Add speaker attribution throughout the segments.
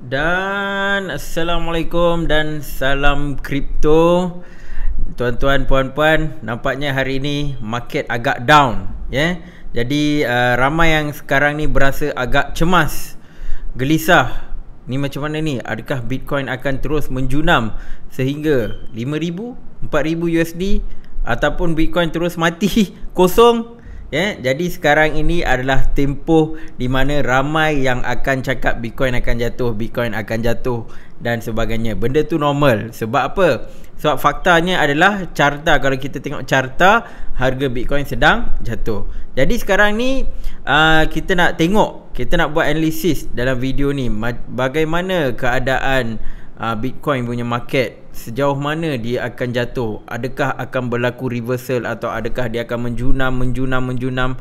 Speaker 1: Dan Assalamualaikum dan salam kripto. Tuan-tuan, puan-puan, nampaknya hari ini market agak down, ya. Jadi ramai yang sekarang ni berasa agak cemas, gelisah. Ni macam mana ni? Adakah Bitcoin akan terus menjunam sehingga 5,000, 4,000 USD ataupun Bitcoin terus mati kosong? Ya, jadi sekarang ini adalah tempoh di mana ramai yang akan cakap Bitcoin akan jatuh dan sebagainya. Benda tu normal. Sebab apa? Sebab faktanya adalah carta, kalau kita tengok carta, harga Bitcoin sedang jatuh. Jadi sekarang ni kita nak tengok, kita nak buat analisis dalam video ni bagaimana keadaan Bitcoin punya market, sejauh mana dia akan jatuh, adakah akan berlaku reversal atau adakah dia akan menjunam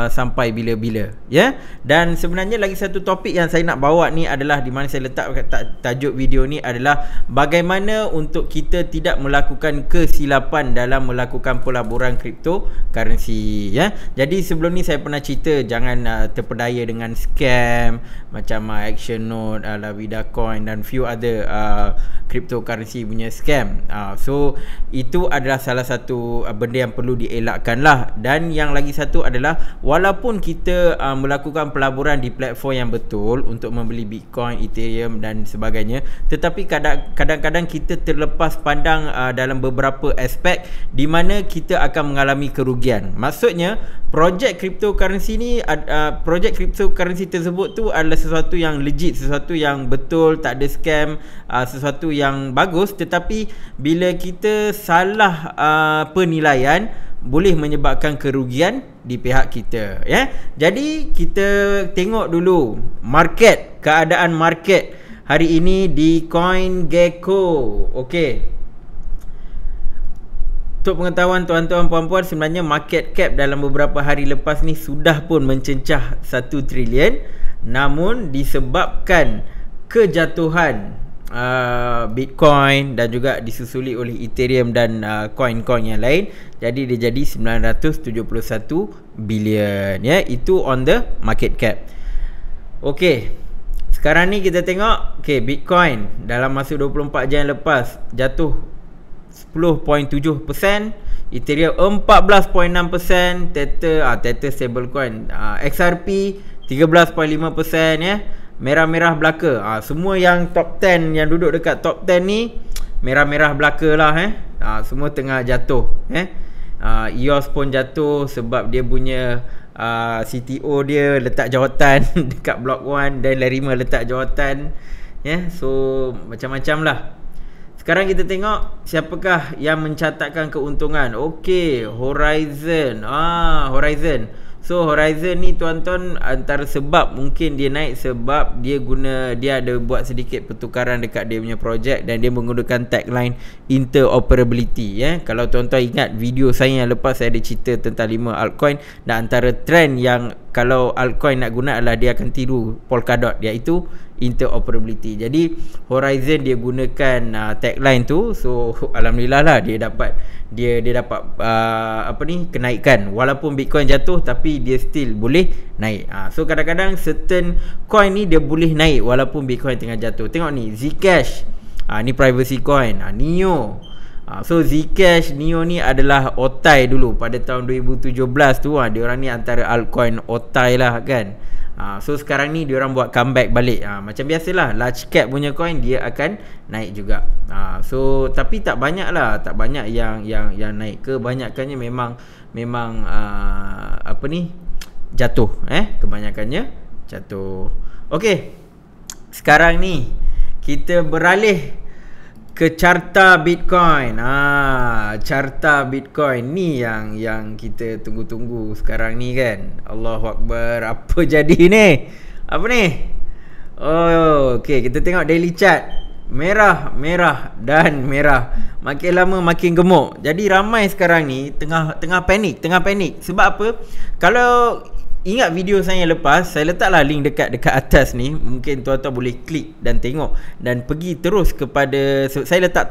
Speaker 1: sampai bila-bila, ya. Dan sebenarnya lagi satu topik yang saya nak bawa ni adalah di mana saya letak tajuk video ni adalah bagaimana untuk kita tidak melakukan kesilapan dalam melakukan pelaburan cryptocurrency, ya. Jadi sebelum ni saya pernah cerita jangan terpedaya dengan scam macam Action Node, Lavida Coin dan few other cryptocurrency punya scam. So itu adalah salah satu benda yang perlu dielakkan lah. Dan yang lagi satu adalah walaupun kita melakukan pelaburan di platform yang betul untuk membeli Bitcoin, Ethereum dan sebagainya, tetapi kadang-kadang kita terlepas pandang dalam beberapa aspek di mana kita akan mengalami kerugian. Maksudnya projek cryptocurrency ni, projek cryptocurrency tersebut tu adalah sesuatu yang legit, sesuatu yang betul, tak ada scam, sesuatu yang bagus. Tetapi bila kita salah penilaian, boleh menyebabkan kerugian di pihak kita, ya. Jadi kita tengok dulu market, keadaan market hari ini di CoinGecko. Okey, untuk pengetahuan tuan-tuan puan-puan, sebenarnya market cap dalam beberapa hari lepas ni sudah pun mencencah 1 trilion. Namun disebabkan kejatuhan Bitcoin dan juga disusuli oleh Ethereum dan coin-coin yang lain, jadi dia jadi 971 bilion, ya. Itu on the market cap. Okey, sekarang ni kita tengok, okey, Bitcoin dalam masa 24 jam lepas jatuh 10.7%, Ethereum 14.6%, Tether stablecoin, XRP 13.5%, ya. Merah-merah belaka. Semua yang top 10, yang duduk dekat top 10 ni merah-merah belaka lah, semua tengah jatuh, EOS pun jatuh sebab dia punya CTO dia letak jawatan dekat Block 1 dan Larima letak jawatan, ya. So macam-macam lah. Sekarang kita tengok siapakah yang mencatatkan keuntungan. Okey, Horizon. Horizon. So Horizon ni tuan-tuan, antara sebab mungkin dia naik sebab dia ada buat sedikit pertukaran dekat dia punya projek dan dia menggunakan tagline interoperability, ya. Kalau tuan-tuan ingat video saya yang lepas, saya ada cerita tentang 5 altcoin dan antara trend yang kalau altcoin nak guna adalah dia akan tiru Polkadot, iaitu interoperability. Jadi Horizon dia gunakan tagline tu. So alhamdulillah lah dia dapat kenaikan. Walaupun Bitcoin jatuh tapi dia still boleh naik. So kadang-kadang certain coin ni dia boleh naik walaupun Bitcoin tengah jatuh. Tengok ni Zcash, ni privacy coin, Neo. So Zcash, Neo ni adalah otai dulu pada tahun 2017 tu. Diorang ni antara altcoin otai lah kan. So sekarang ni diorang buat comeback balik. Macam biasalah, large cap punya coin dia akan naik juga. So tapi tak banyak lah, tak banyak yang naik. Kebanyakannya memang jatuh, kebanyakannya jatuh. Okey, sekarang ni kita beralih ke carta Bitcoin. Carta Bitcoin ni yang kita tunggu-tunggu sekarang ni kan. Allahu Akbar, apa jadi ni? Apa ni? Okey, kita tengok daily chart. Merah, merah dan merah. Makin lama makin gemuk. Jadi ramai sekarang ni tengah panik. Sebab apa? Kalau ingat video saya yang lepas, saya letaklah link dekat atas ni. Mungkin tuan-tuan boleh klik dan tengok dan pergi terus kepada, saya letak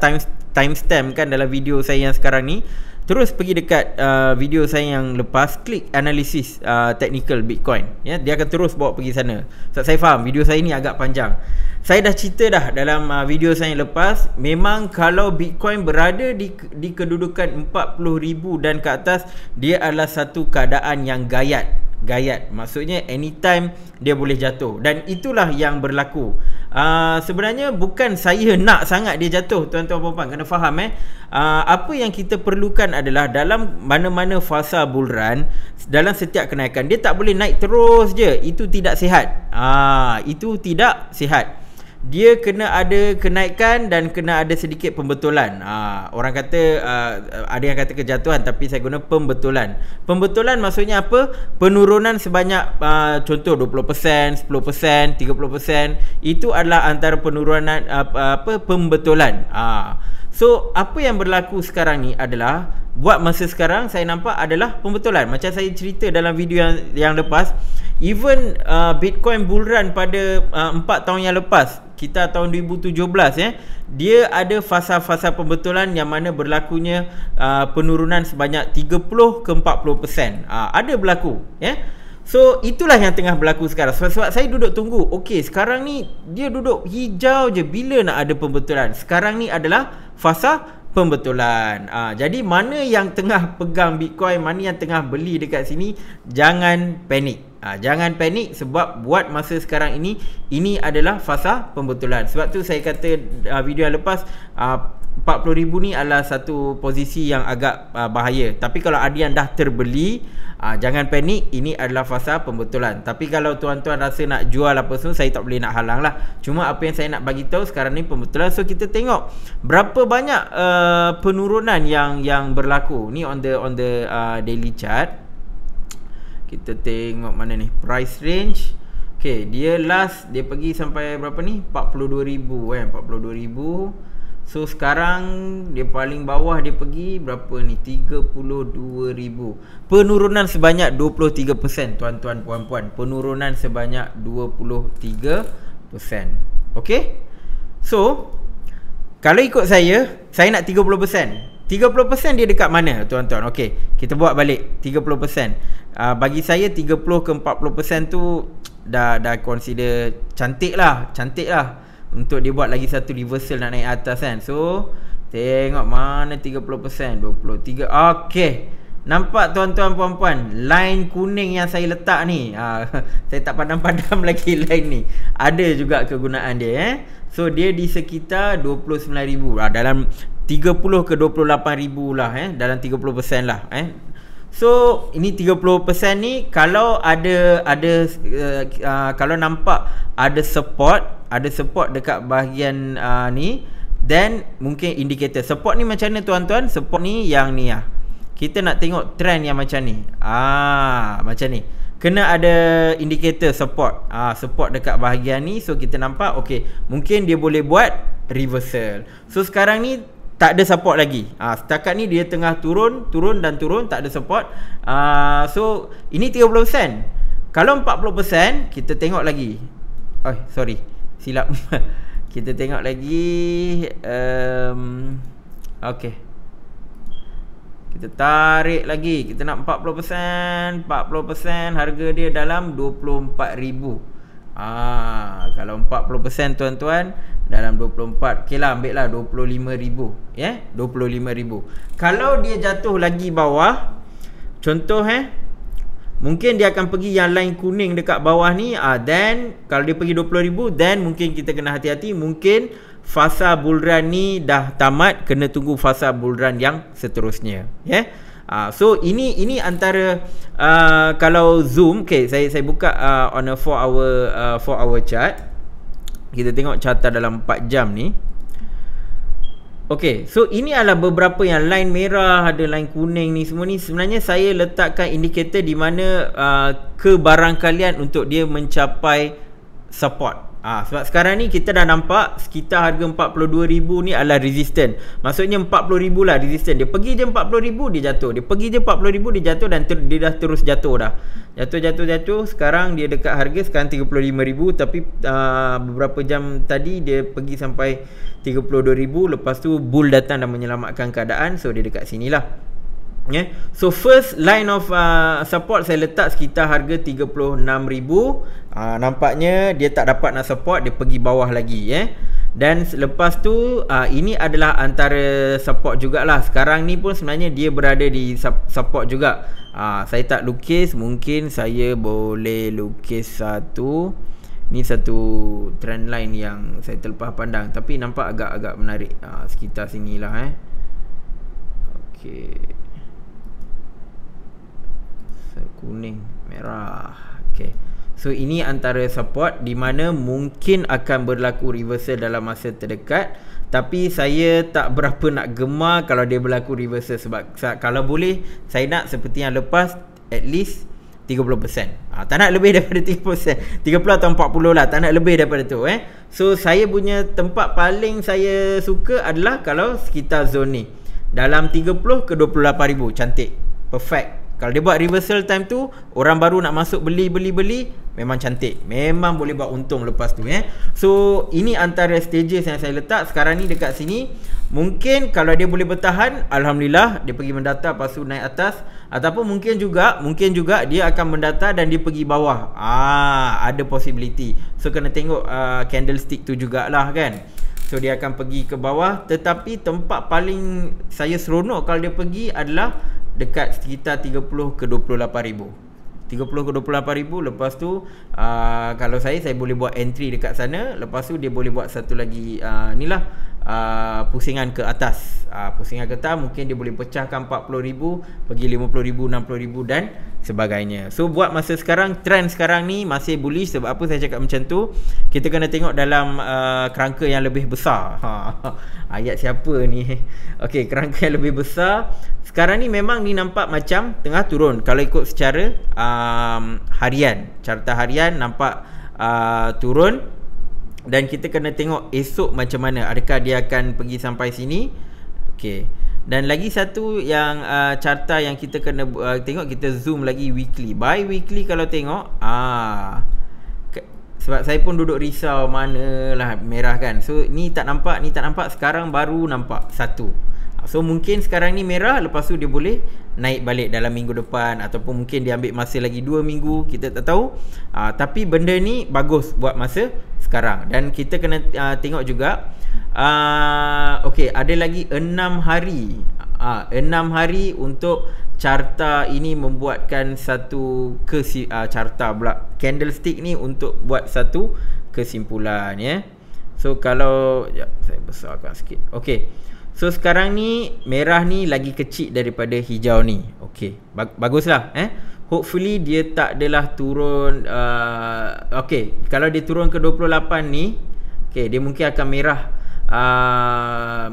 Speaker 1: timestamp kan dalam video saya yang sekarang ni. terus pergi dekat video saya yang lepas, klik analisis technical Bitcoin, ya, dia akan terus bawa pergi sana. Saya faham video saya ni agak panjang. Saya dah cerita dah dalam video saya yang lepas, memang kalau Bitcoin berada di kedudukan 40,000 dan ke atas, dia adalah satu keadaan yang gayat, maksudnya anytime dia boleh jatuh, dan itulah yang berlaku. Sebenarnya bukan saya nak sangat dia jatuh, tuan-tuan puan-puan, kena faham apa yang kita perlukan adalah dalam mana-mana fasa bull run, dalam setiap kenaikan dia tak boleh naik terus je, itu tidak sihat. Itu tidak sihat. Dia kena ada kenaikan dan kena ada sedikit pembetulan. Orang kata ada yang kata kejatuhan, tapi saya guna pembetulan. Pembetulan maksudnya apa? Penurunan sebanyak contoh 20%, 10%, 30%. Itu adalah antara penurunan pembetulan. So apa yang berlaku sekarang ni adalah, buat masa sekarang saya nampak adalah pembetulan. Macam saya cerita dalam video yang lepas, even Bitcoin bull run pada 4 tahun yang lepas, kita tahun 2017, dia ada fasa-fasa pembetulan yang mana berlakunya penurunan sebanyak 30 ke 40%. Ada berlaku, So itulah yang tengah berlaku sekarang. Sebab saya duduk tunggu, okey, sekarang ni dia duduk hijau je, bila nak ada pembetulan? Sekarang ni adalah fasa pembetulan. Jadi mana yang tengah pegang Bitcoin, mana yang tengah beli dekat sini, jangan panik. Jangan panik, sebab buat masa sekarang ini adalah fasa pembetulan. Sebab tu saya kata video yang lepas, 40,000 ni adalah satu posisi yang agak bahaya. Tapi kalau ada yang dah terbeli, jangan panik, ini adalah fasa pembetulan. Tapi kalau tuan-tuan rasa nak jual apa semua, saya tak boleh nak halang lah. Cuma apa yang saya nak bagi tahu sekarang ni pembetulan. So kita tengok berapa banyak penurunan yang berlaku ni on the daily chart. Kita tengok mana ni price range. Okay, dia last dia pergi sampai berapa ni, 42,000 kan, 42,000. So sekarang dia paling bawah dia pergi berapa ni, 32,000. Penurunan sebanyak 23%, tuan-tuan puan-puan. Penurunan sebanyak 23%. Okay, so kalau ikut saya nak 30%. 30% dia dekat mana, tuan-tuan? Okey, kita buat balik 30%. Bagi saya 30 ke 40% tu dah consider cantik lah untuk dia buat lagi satu reversal nak naik atas kan. So tengok mana 30%, 23. Okey, nampak tuan-tuan puan-puan line kuning yang saya letak ni? Saya tak padam-padam lagi line ni. Ada juga kegunaan dia. So dia di sekitar 29,000 dalam 30 ke 28,000 lah, dalam 30% lah, So ini 30% ni kalau ada kalau nampak ada support dekat bahagian ni, then mungkin indikator. Support ni macam mana, tuan-tuan? Support ni yang ni lah. Kita nak tengok trend yang macam ni. Macam ni. Kena ada indikator support. Support dekat bahagian ni. So kita nampak, okay, mungkin dia boleh buat reversal. So sekarang ni tak ada support lagi. Setakat ni dia tengah turun, tak ada support. So ini 30%. Kalau 40%, kita tengok lagi. Sorry, silap. Kita tengok lagi. Okay, kita tarik lagi. Kita nak 40%. Harga dia dalam 24,000. Kalau 40%, tuan-tuan, dalam 24, okey lah, ambil lah 25,000, 25,000. Kalau dia jatuh lagi bawah, contoh mungkin dia akan pergi yang line kuning dekat bawah ni. Then kalau dia pergi 20,000, then mungkin kita kena hati-hati. Mungkin fasa bull run ni dah tamat, kena tunggu fasa bull run yang seterusnya. So ini antara kalau zoom, okay, saya buka on a 4 hour chart. Kita tengok carta dalam 4 jam ni. Okay, so ini adalah beberapa yang line merah, ada line kuning ni, semua ni sebenarnya saya letakkan indikator di mana kebarangkalian untuk dia mencapai support. Sebab sekarang ni kita dah nampak sekitar harga 42,000 ni adalah resistant. Maksudnya 40,000 lah resistant. Dia pergi je 40,000, dia jatuh. Dia pergi je 40,000, dia jatuh, dan dia dah terus jatuh dah. Jatuh. Sekarang dia dekat harga sekarang 35,000. Tapi beberapa jam tadi dia pergi sampai 32,000. Lepas tu bull datang dan menyelamatkan keadaan. So dia dekat sini lah. So first line of support saya letak sekitar harga 36,000. Nampaknya dia tak dapat nak support, dia pergi bawah lagi. Dan lepas tu ini adalah antara support jugalah. Sekarang ni pun sebenarnya dia berada di support juga. Saya tak lukis, mungkin saya boleh lukis satu. Ni satu trend line yang saya terlepas pandang, tapi nampak agak-agak menarik. Sekitar sinilah. Okey, kuning, merah. Okey. So ini antara support di mana mungkin akan berlaku reversal dalam masa terdekat, tapi saya tak berapa nak gemar kalau dia berlaku reversal, sebab kalau boleh saya nak seperti yang lepas, at least 30%. Tak nak lebih daripada 30%. 30 atau 40 lah, tak nak lebih daripada tu. So saya punya tempat paling saya suka adalah kalau sekitar zone ni, dalam 30 ke 28,000. Cantik, perfect. Kalau dia buat reversal time tu, orang baru nak masuk beli, memang cantik. Memang boleh buat untung lepas tu. So ini antara stages yang saya letak sekarang ni dekat sini. Mungkin kalau dia boleh bertahan, alhamdulillah, dia pergi mendatar lepas tu naik atas. Ataupun mungkin juga dia akan mendatar dan dia pergi bawah. Ada possibility. So kena tengok candlestick tu jugalah kan. So dia akan pergi ke bawah. Tetapi tempat paling saya seronok kalau dia pergi adalah dekat sekitar 30 ke 28,000. 30 ke 28,000. Lepas tu kalau saya boleh buat entry dekat sana. Lepas tu dia boleh buat satu lagi pusingan ke atas. Pusingan ke atas mungkin dia boleh pecahkan 40,000, pergi 50,000, 60,000 dan sebagainya. So buat masa sekarang, trend sekarang ni masih bullish. Sebab apa saya cakap macam tu? Kita kena tengok dalam kerangka yang lebih besar. Ayat siapa ni? Okey, kerangka yang lebih besar. Sekarang ni memang ni nampak macam tengah turun. Kalau ikut secara harian, carta harian nampak turun. Dan kita kena tengok esok macam mana. Adakah dia akan pergi sampai sini? Okey. Dan lagi satu yang carta yang kita kena tengok, kita zoom lagi weekly. By weekly kalau tengok, sebab saya pun duduk risau manalah merah kan. So ni tak nampak, sekarang baru nampak satu. So mungkin sekarang ni merah, lepas tu dia boleh naik balik dalam minggu depan, ataupun mungkin dia ambil masa lagi 2 minggu, kita tak tahu. Tapi benda ni bagus buat masa sekarang. Dan kita kena tengok juga okey, ada lagi 6 hari. 6 hari untuk carta ini membuatkan satu carta pula, candlestick ni untuk buat satu kesimpulan. So kalau saya besarkan sikit. Okey. So sekarang ni merah ni lagi kecil daripada hijau ni. Okey, baguslah. Hopefully dia tak adalah turun. Okey, kalau dia turun ke 28 ni, okey, dia mungkin akan merah.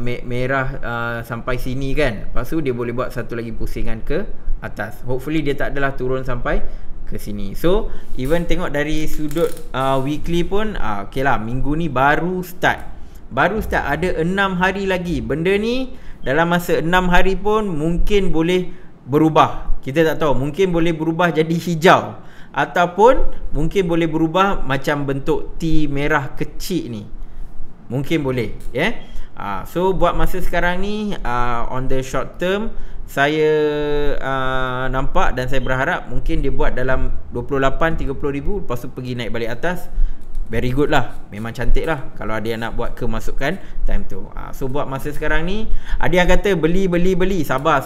Speaker 1: Merah sampai sini kan. Lepas tu dia boleh buat satu lagi pusingan ke atas. Hopefully dia tak adalah turun sampai ke sini. So even tengok dari sudut weekly pun okey lah, minggu ni baru start, ada 6 hari lagi. Benda ni dalam masa 6 hari pun mungkin boleh berubah. Kita tak tahu, mungkin boleh berubah jadi hijau, ataupun mungkin boleh berubah macam bentuk T merah kecil ni. Mungkin boleh. So buat masa sekarang ni on the short term, saya nampak dan saya berharap mungkin dia buat dalam 28-30,000, lepas tu pergi naik balik atas. Very good lah. Memang cantik lah kalau ada yang nak buat kemasukan time tu. So buat masa sekarang ni, ada yang kata beli. Sabar.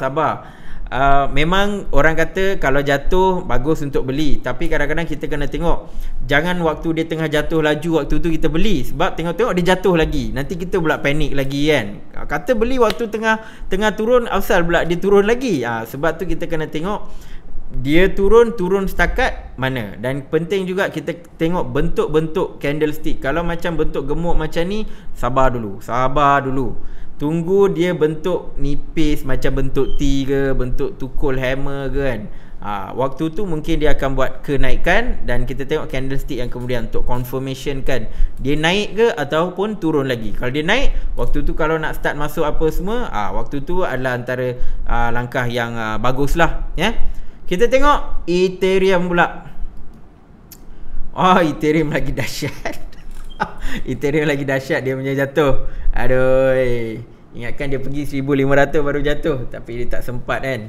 Speaker 1: Memang orang kata kalau jatuh bagus untuk beli. Tapi kadang-kadang kita kena tengok, jangan waktu dia tengah jatuh laju, waktu tu kita beli. Sebab tengok-tengok dia jatuh lagi, nanti kita pula panik lagi kan. Kata beli waktu tengah turun, asal pula dia turun lagi. Sebab tu kita kena tengok dia turun setakat mana. Dan penting juga kita tengok bentuk-bentuk candlestick. Kalau macam bentuk gemuk macam ni, sabar dulu. Tunggu dia bentuk nipis macam bentuk T ke, bentuk tukul hammer ke kan. Waktu tu mungkin dia akan buat kenaikan. Dan kita tengok candlestick yang kemudian untuk confirmation kan, dia naik ke ataupun turun lagi. Kalau dia naik, waktu tu kalau nak start masuk apa semua, waktu tu adalah antara langkah yang bagus lah. Kita tengok Ethereum pula. Ethereum lagi dahsyat. Ethereum lagi dahsyat dia punya jatuh. Aduh, ingatkan dia pergi 1,500 baru jatuh, tapi dia tak sempat kan.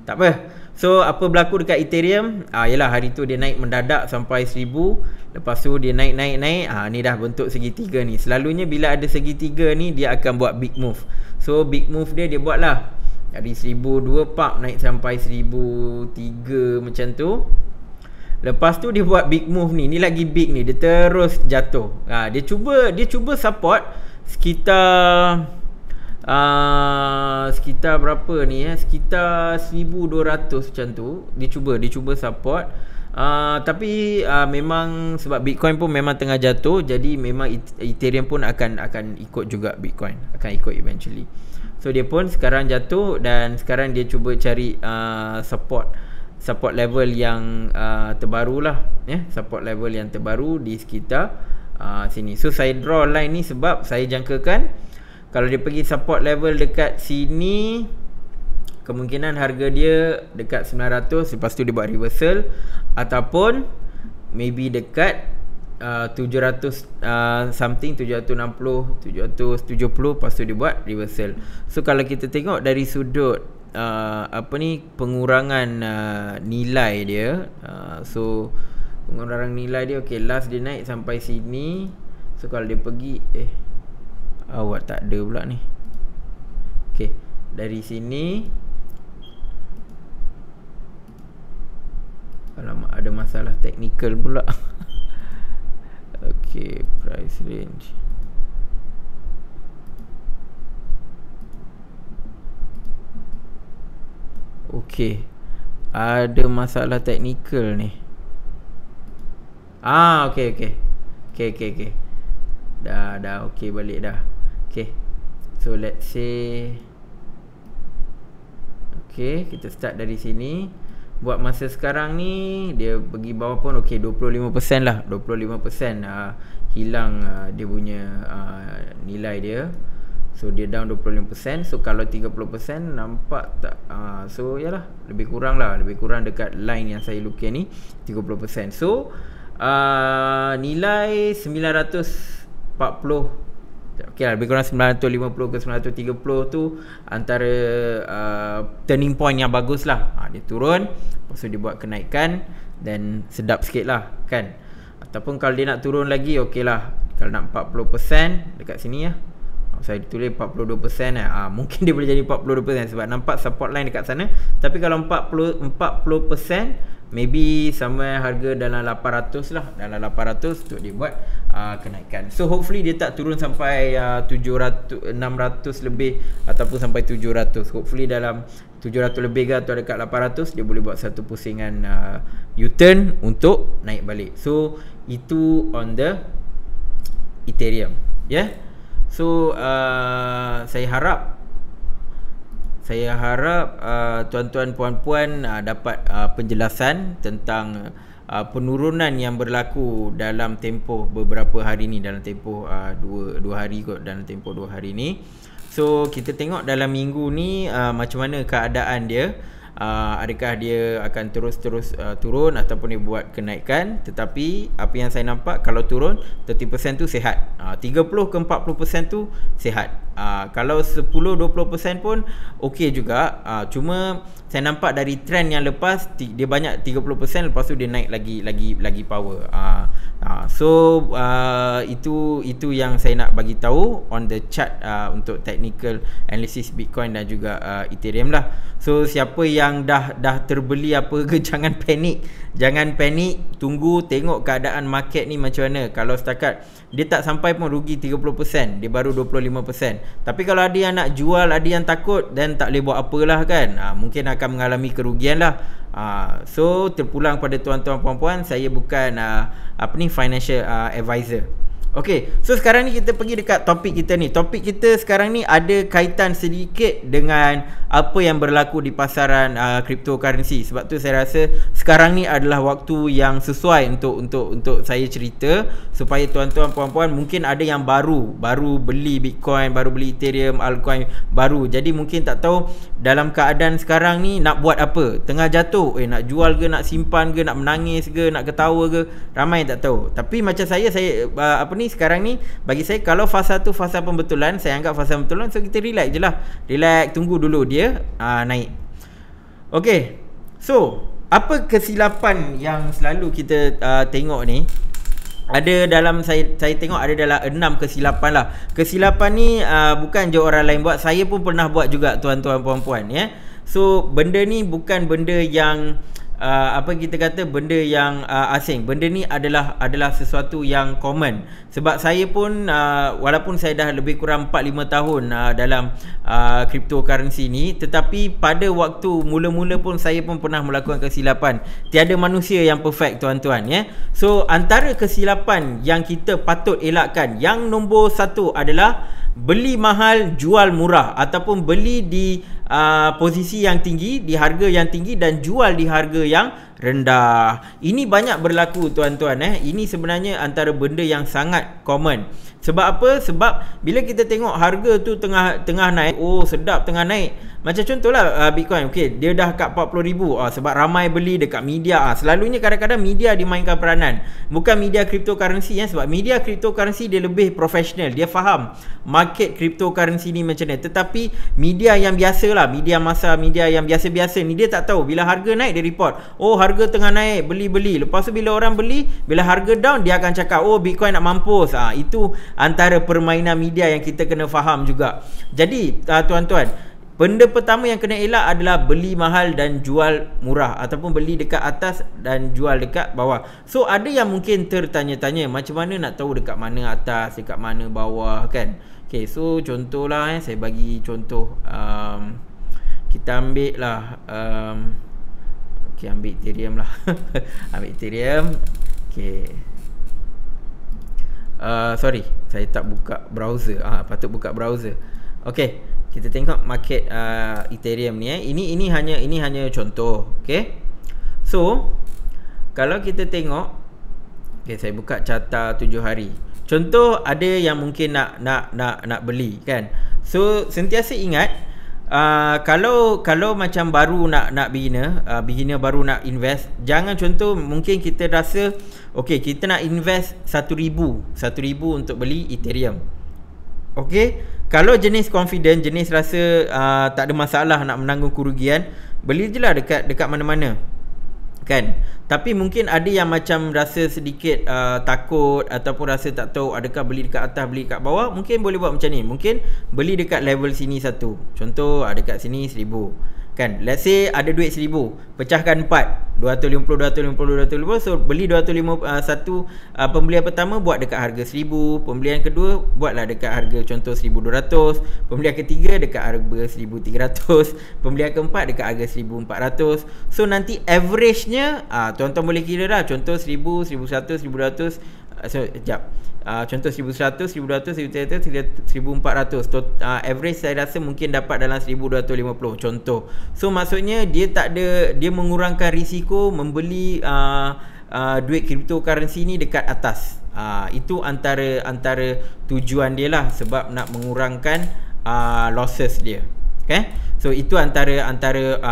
Speaker 1: Tak apa. So apa berlaku dekat Ethereum? Yalah hari tu dia naik mendadak sampai 1000. Lepas tu dia naik. Ni dah bentuk segitiga ni. Selalunya bila ada segitiga ni dia akan buat big move. So big move dia buat lah. Dari 1002 pap naik sampai 1003 macam tu. Lepas tu dia buat big move ni. Ni lagi big ni. Dia terus jatuh. Dia cuba support sekitar sekitar berapa ni sekitar 1200 macam tu. Dia cuba support. Tapi memang sebab Bitcoin pun memang tengah jatuh, jadi memang Ethereum pun akan ikut juga Bitcoin, akan ikut eventually. So dia pun sekarang jatuh dan sekarang dia cuba cari support level yang terbaru lah, support level yang terbaru di sekitar sini. So saya draw line ni sebab saya jangkakan kalau dia pergi support level dekat sini, kemungkinan harga dia dekat 900, lepas tu dia buat reversal, ataupun maybe dekat 700 something, 760, 770, lepas tu dia buat reversal. So kalau kita tengok dari sudut pengurangan nilai dia, so pengurangan nilai dia, okay, last dia naik sampai sini. So kalau dia pergi awak tak ada pula ni. Okay, dari sini, alamak, ada masalah teknikal pula. Okay, price range. Okay, ada masalah teknikal ni. Okay. Dah okay balik dah. Okay, so let's say, okay, kita start dari sini. Buat masa sekarang ni dia pergi bawah pun okay, 25% lah. 25% hilang dia punya nilai dia. So dia down 25%. So kalau 30% nampak tak? So yalah, lebih kurang dekat line yang saya lukis ni, 30%. So nilai 940, okay lah, lebih kurang 950 ke 930 tu antara turning point yang bagus lah. Dia turun, lepas tu dia buat kenaikan, dan sedap sikit lah kan. Ataupun kalau dia nak turun lagi, okay lah. Kalau nak 40% dekat sini saya tulis 42%, mungkin dia boleh jadi 42% sebab nampak support line dekat sana. Tapi kalau 40% maybe somewhere harga dalam 800 lah, dalam 800 untuk dia buat kenaikan. So hopefully dia tak turun sampai 700, 600 lebih ataupun sampai 700. Hopefully dalam 700 lebih ke atau dekat 800 dia boleh buat satu pusingan U-turn untuk naik balik. So itu on the Ethereum, So saya harap tuan-tuan puan-puan dapat penjelasan tentang penurunan yang berlaku dalam tempoh beberapa hari ni, dalam tempoh 2 hari kot, dalam tempoh 2 hari ni. So kita tengok dalam minggu ni macam mana keadaan dia. Adakah dia akan terus turun ataupun dia buat kenaikan. Tetapi apa yang saya nampak, kalau turun 30% tu sihat, 30 ke 40% tu sihat, kalau 10-20% pun okey juga. Cuma saya nampak dari trend yang lepas dia banyak 30%, lepas tu dia naik lagi power. So itu yang saya nak bagi tahu on the chart untuk technical analysis Bitcoin dan juga Ethereum lah. So siapa yang dah terbeli apa ke, jangan panik. Tunggu tengok keadaan market ni macam mana. Kalau setakat dia tak sampai pun rugi 30%, dia baru 25%. Tapi kalau ada yang nak jual, ada yang takut, dan tak boleh buat apalah kan, mungkin akan mengalami kerugian lah. So terpulang pada tuan-tuan puan-puan, saya bukan financial advisor. Okay, so sekarang ni kita pergi dekat topik kita ni. Topik kita sekarang ni ada kaitan sedikit dengan apa yang berlaku di pasaran cryptocurrency. Sebab tu saya rasa sekarang ni adalah waktu yang sesuai untuk saya cerita, supaya tuan-tuan puan-puan mungkin ada yang baru beli Bitcoin, baru beli Ethereum, altcoin baru. Jadi mungkin tak tahu dalam keadaan sekarang ni nak buat apa. Tengah jatuh, nak jual ke, nak simpan ke, nak menangis ke, nak ketawa ke, ramai tak tahu. Tapi macam saya sekarang ni, bagi saya, kalau fasa tu fasa pembetulan, saya anggap fasa pembetulan. So kita relax je lah, tunggu dulu dia naik. Okey. So, apa kesilapan yang selalu kita tengok ni? Ada dalam saya tengok ada dalam 6 kesilapan lah. Kesilapan ni bukan je orang lain buat, saya pun pernah buat juga tuan-tuan puan-puan ya. So benda ni bukan benda yang apa kita kata benda yang asing. Benda ni adalah sesuatu yang common. Sebab saya pun walaupun saya dah lebih kurang 4-5 tahun dalam cryptocurrency ni, tetapi pada waktu mula-mula pun saya pun pernah melakukan kesilapan. Tiada manusia yang perfect tuan-tuan ya. So antara kesilapan yang kita patut elakkan, yang nombor 1 adalah beli mahal jual murah, ataupun beli di posisi yang tinggi, di harga yang tinggi, dan jual di harga yang rendah. Ini banyak berlaku tuan-tuan Ini sebenarnya antara benda yang sangat common. Sebab apa? Sebab bila kita tengok harga tu tengah naik, oh sedap tengah naik. Macam contohlah Bitcoin, okey, dia dah kat 40,000 sebab ramai beli dekat media. Selalunya kadang-kadang media dimainkan peranan. Bukan media cryptocurrency sebab media cryptocurrency dia lebih profesional. Dia faham market cryptocurrency ni macam mana. Tetapi media yang biasalah, media masa, media yang biasa-biasa ni, dia tak tahu. Bila harga naik dia report, oh harga tengah naik, beli-beli. Lepas tu bila orang beli, bila harga down dia akan cakap, oh Bitcoin nak mampus. Itu antara permainan media yang kita kena faham juga. Jadi tuan-tuan, benda pertama yang kena elak adalah beli mahal dan jual murah, ataupun beli dekat atas dan jual dekat bawah. So ada yang mungkin tertanya-tanya, macam mana nak tahu dekat mana atas, dekat mana bawah kan. Okay, so contohlah saya bagi contoh. Kita ambil lah okay, ambil Ethereum lah. Ambil Ethereum. Okay, sorry, saya tak buka browser. Patut buka browser. Okay, kita tengok market Ethereum ni Ini hanya contoh. Okay, so kalau kita tengok, okay, saya buka carta 7 hari. Contoh, ada yang mungkin nak beli kan. So sentiasa ingat, kalau macam baru nak beginner baru nak invest, jangan contoh mungkin kita rasa okey, kita nak invest 1,000 untuk beli Ethereum. Okey, kalau jenis confident, jenis rasa tak ada masalah nak menanggung kerugian, beli je lah dekat mana-mana kan. Tapi mungkin ada yang macam rasa sedikit takut, ataupun rasa tak tahu adakah beli dekat atas, beli dekat bawah. Mungkin boleh buat macam ni. Mungkin beli dekat level sini satu. Contoh dekat sini 1,000 kan. Let's say ada duit 1,000, pecahkan 4, 250. So beli 251. Pembelian pertama buat dekat harga 1,000. Pembelian kedua buatlah dekat harga contoh 1,200. Pembelian ketiga dekat harga 1,300. Pembelian keempat dekat harga 1,400. So nanti average-nya tuan-tuan boleh kira dah. Contoh 1,000, 1,100, 1,200. Contoh 1,100, 1,200, 1,300, 1,400. Average saya rasa mungkin dapat dalam 1,250 contoh. So maksudnya dia mengurangkan risiko membeli duit cryptocurrency ni dekat atas. Itu antara tujuan dia lah, sebab nak mengurangkan losses dia. Okay? So itu antara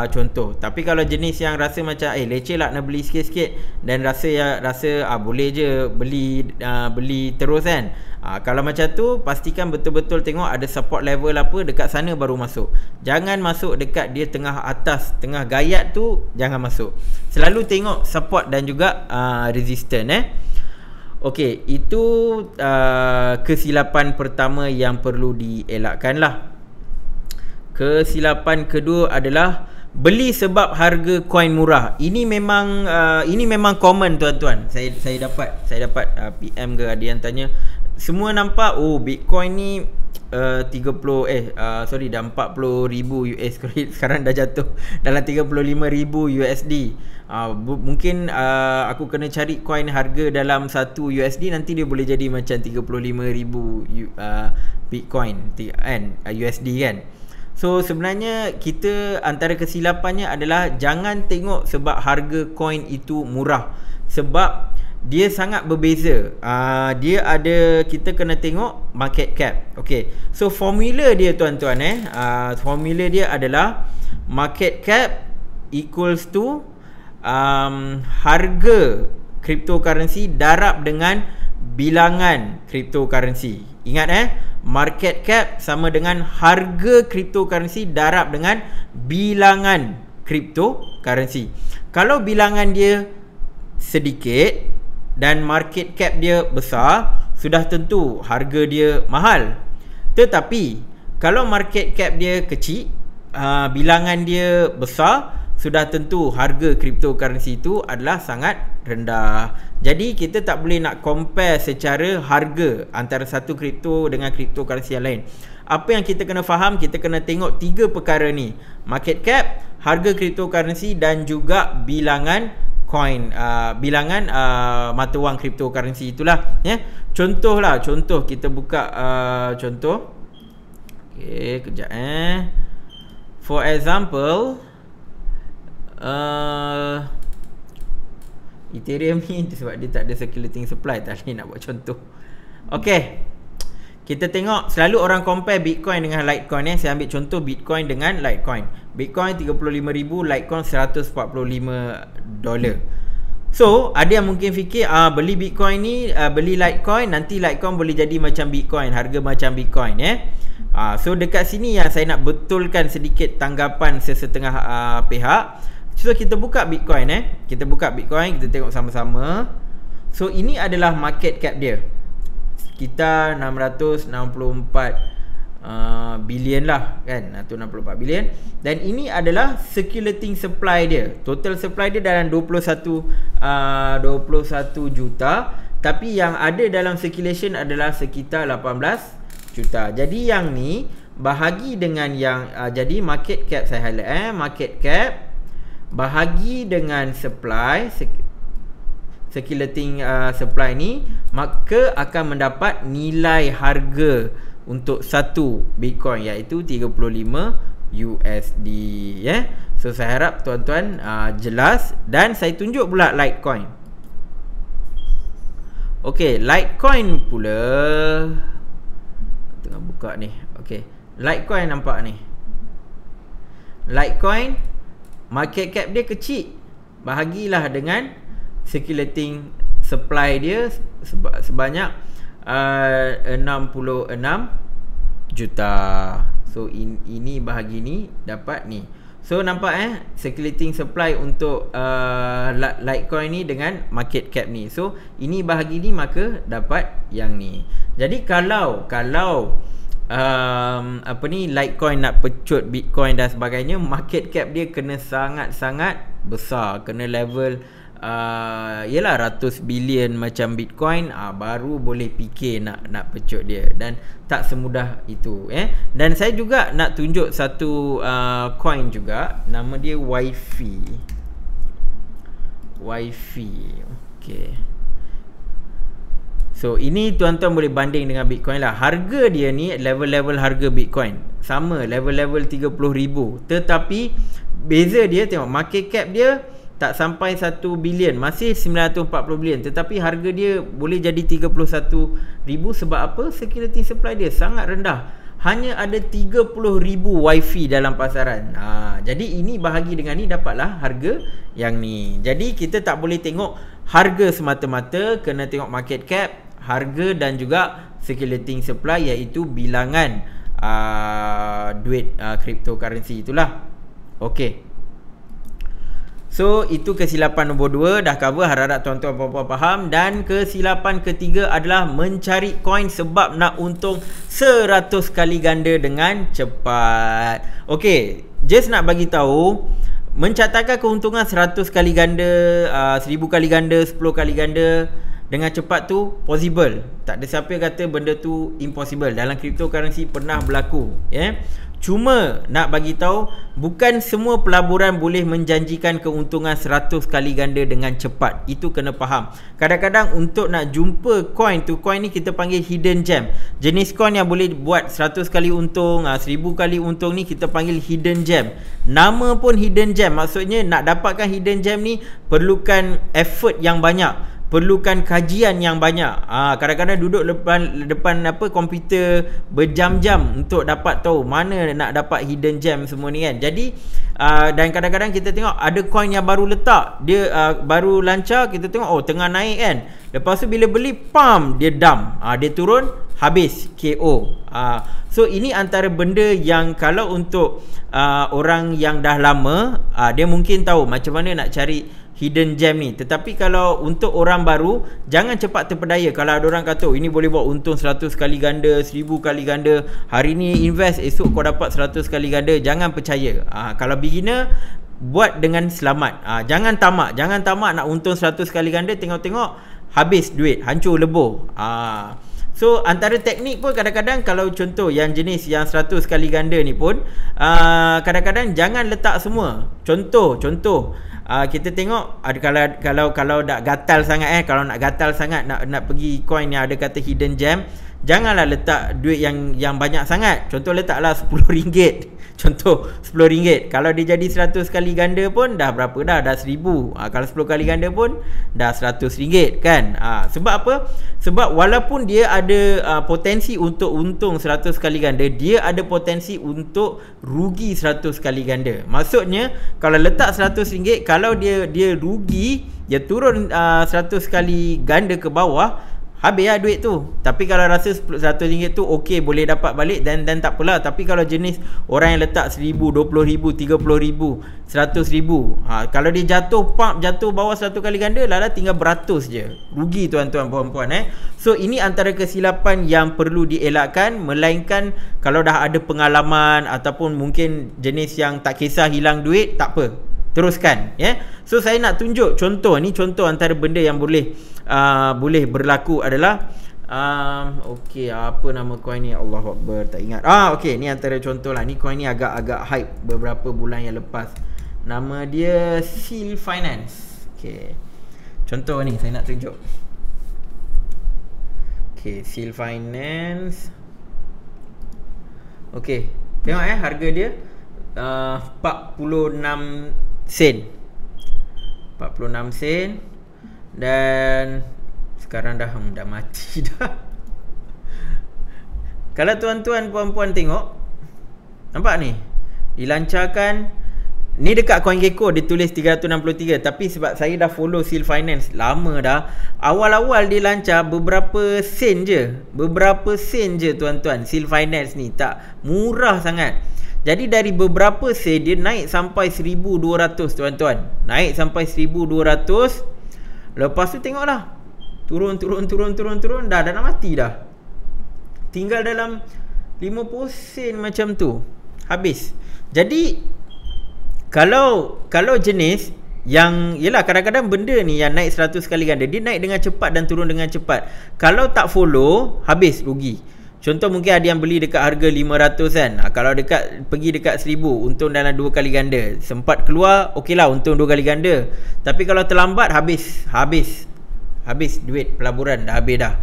Speaker 1: contoh. Tapi kalau jenis yang rasa macam leceh lah nak beli sikit-sikit, dan rasa boleh je beli terus kan. Kalau macam tu, pastikan betul-betul tengok ada support level apa, dekat sana baru masuk. Jangan masuk dekat dia tengah atas, tengah gayat tu, jangan masuk. Selalu tengok support dan juga resistance Okey, itu kesilapan pertama yang perlu dielakkan lah. Kesilapan kedua adalah beli sebab harga koin murah. Ini memang common tuan-tuan. Saya dapat PM ke ada yang tanya, semua nampak Bitcoin ni 40,000 US sekarang dah jatuh dalam 35,000 USD. Mungkin aku kena cari koin harga dalam 1 USD, nanti dia boleh jadi macam 35,000 Bitcoin kan, USD kan. So sebenarnya kita antara kesilapannya adalah jangan tengok sebab harga koin itu murah, sebab dia sangat berbeza. Kita kena tengok market cap. Okay, so formula dia tuan-tuan formula dia adalah market cap equals to harga cryptocurrency darab dengan bilangan cryptocurrency. Ingat market cap sama dengan harga cryptocurrency darab dengan bilangan cryptocurrency. Kalau bilangan dia sedikit dan market cap dia besar, sudah tentu harga dia mahal. Tetapi kalau market cap dia kecil, bilangan dia besar, sudah tentu harga cryptocurrency itu adalah sangat rendah. Jadi kita tak boleh nak compare secara harga antara satu kripto dengan cryptocurrency yang lain. Apa yang kita kena faham, kita kena tengok 3 perkara ni: market cap, harga cryptocurrency dan juga bilangan coin, bilangan mata wang cryptocurrency itulah, ya. Contoh kita buka contoh. Okey, kejap for example, Ethereum ni sebab dia tak ada circulating supply, tak boleh nak buat contoh. Okey, kita tengok selalu orang compare Bitcoin dengan Litecoin. Saya ambil contoh Bitcoin dengan Litecoin. Bitcoin 35,000, Litecoin $145. So ada yang mungkin fikir beli Bitcoin ni, beli Litecoin, nanti Litecoin boleh jadi macam Bitcoin, harga macam Bitcoin, so dekat sini yang saya nak betulkan sedikit tanggapan sesetengah pihak. So kita buka Bitcoin, kita buka Bitcoin, kita tengok sama-sama. So ini adalah market cap dia, sekitar 664 bilion lah kan, 164 bilion. Dan ini adalah circulating supply dia. Total supply dia dalam 21 juta, tapi yang ada dalam circulation adalah sekitar 18 juta. Jadi yang ni bahagi dengan yang jadi market cap, saya highlight market cap bahagi dengan supply, circulating supply ni, maka akan mendapat nilai harga untuk satu Bitcoin, iaitu 35 USD, ya. So saya harap tuan-tuan jelas. Dan saya tunjuk pula Litecoin. Okey, Litecoin pula tengah buka ni. Okey, Litecoin nampak ni. Litecoin market cap dia kecil, bahagilah dengan circulating supply dia sebanyak 66 juta. So ini bahagi ni dapat ni. So nampak circulating supply untuk Litecoin ni dengan market cap ni. So ini bahagi ni, maka dapat yang ni. Jadi kalau Litecoin nak pecut Bitcoin dan sebagainya, market cap dia kena sangat-sangat besar, kena level yalah ratus bilion macam Bitcoin, baru boleh fikir nak pecut dia. Dan tak semudah itu, Dan saya juga nak tunjuk satu coin juga, nama dia Wifi. Okey. So ini tuan-tuan boleh banding dengan Bitcoin lah. Harga dia ni level-level harga Bitcoin sama, level-level 30,000. Tetapi beza dia, tengok market cap dia tak sampai 1 bilion, masih 940 bilion. Tetapi harga dia boleh jadi 31,000. Sebab apa? Circulating supply dia sangat rendah. Hanya ada 30,000 Wifi dalam pasaran. Jadi ini bahagi dengan ni, dapatlah harga yang ni. Jadi kita tak boleh tengok harga semata-mata, kena tengok market cap, harga dan juga circulating supply, iaitu bilangan duit cryptocurrency itulah. Okey. So itu kesilapan nombor 2 dah cover, harap-harap tuan-tuan puan-puan faham. Dan kesilapan ketiga adalah mencari koin sebab nak untung 100 kali ganda dengan cepat. Okey, just nak bagi tahu, mencatatkan keuntungan 100 kali ganda, 1000 kali ganda, 10 kali ganda dengan cepat tu possible. Tak ada siapa yang kata benda tu impossible. Dalam cryptocurrency pernah berlaku, Cuma nak bagi tahu, bukan semua pelaburan boleh menjanjikan keuntungan 100 kali ganda dengan cepat. Itu kena faham. Kadang-kadang untuk nak jumpa coin tu, coin ni kita panggil hidden gem. Jenis coin yang boleh buat 100 kali untung, 1000 kali untung ni kita panggil hidden gem. Nama pun hidden gem, maksudnya nak dapatkan hidden gem ni perlukan effort yang banyak. perlukan kajian yang banyak. Kadang-kadang duduk depan apa komputer berjam-jam untuk dapat tahu mana nak dapat hidden gem semua ni kan. Jadi dan kadang-kadang kita tengok ada coin yang baru letak, dia baru lancar, kita tengok tengah naik kan. Lepas tu bila beli pam dia dump. Dia turun habis KO. So ini antara benda yang kalau untuk orang yang dah lama dia mungkin tahu macam mana nak cari hidden gem ni. Tetapi kalau untuk orang baru, jangan cepat terpedaya. Kalau ada orang kata ini boleh buat untung 100 kali ganda, 1000 kali ganda, hari ni invest, esok kau dapat 100 kali ganda, jangan percaya. Kalau beginner, buat dengan selamat. Jangan tamak nak untung 100 kali ganda, tengok-tengok habis duit, hancur lebur. So antara teknik pun kadang-kadang kalau contoh yang jenis yang 100 kali ganda ni pun kadang-kadang jangan letak semua. Contoh kita tengok ada kalau nak gatal sangat kalau nak gatal sangat nak pergi coin yang ada kata hidden gem, janganlah letak duit yang banyak sangat. Contoh letaklah RM10. Contoh RM10. Kalau dia jadi 100 kali ganda pun dah berapa dah? Dah 1000. Kalau 10 kali ganda pun dah RM100 kan. Sebab apa? Sebab walaupun dia ada potensi untuk untung 100 kali ganda, dia ada potensi untuk rugi 100 kali ganda. Maksudnya kalau letak RM100, kalau dia rugi, dia turun 100 kali ganda ke bawah, habis lah duit tu. Tapi kalau rasa RM100 tu okey, boleh dapat balik, dan tak apalah. Tapi kalau jenis orang yang letak RM1000, RM20,000, RM30,000, RM100,000, kalau dia jatuh bawah 100 kali ganda, lala tinggal beratus je. Rugi tuan-tuan puan-puan. So ini antara kesilapan yang perlu dielakkan. Melainkan kalau dah ada pengalaman ataupun mungkin jenis yang tak kisah hilang duit, tak apa, teruskan. So saya nak tunjuk contoh. Ni contoh antara benda yang boleh berlaku adalah okey, apa nama coin ni? Allahu Akbar, tak ingat. Okey, ni antara contoh lah. Ni coin ni agak hype beberapa bulan yang lepas. Nama dia Seal Finance. Okey, contoh ni saya nak tunjuk. Okey, Seal Finance. Okey, tengok harga dia 46 sen. 46 sen. Dan sekarang dah mati dah. Kalau tuan-tuan puan-puan tengok, nampak ni dilancarkan. Ni dekat CoinGecko dia tulis 363, tapi sebab saya dah follow Seal Finance lama dah, awal-awal dia lancar beberapa sen je tuan-tuan. Seal Finance ni tak murah sangat. Jadi dari beberapa sen dia naik sampai 1200 tuan-tuan. Naik sampai 1200. Lepas tu tengoklah, turun dah nak mati dah. Tinggal dalam 50 sen macam tu, habis. Jadi kalau jenis yang, yelah, kadang-kadang benda ni yang naik 100 kali ganda, dia naik dengan cepat dan turun dengan cepat. Kalau tak follow, habis, rugi. Contoh mungkin ada yang beli dekat harga 500 kan. Kalau pergi dekat 1000, untung dalam 2 kali ganda. Sempat keluar, okeylah, untung 2 kali ganda. Tapi kalau terlambat, habis duit pelaburan, dah habis dah.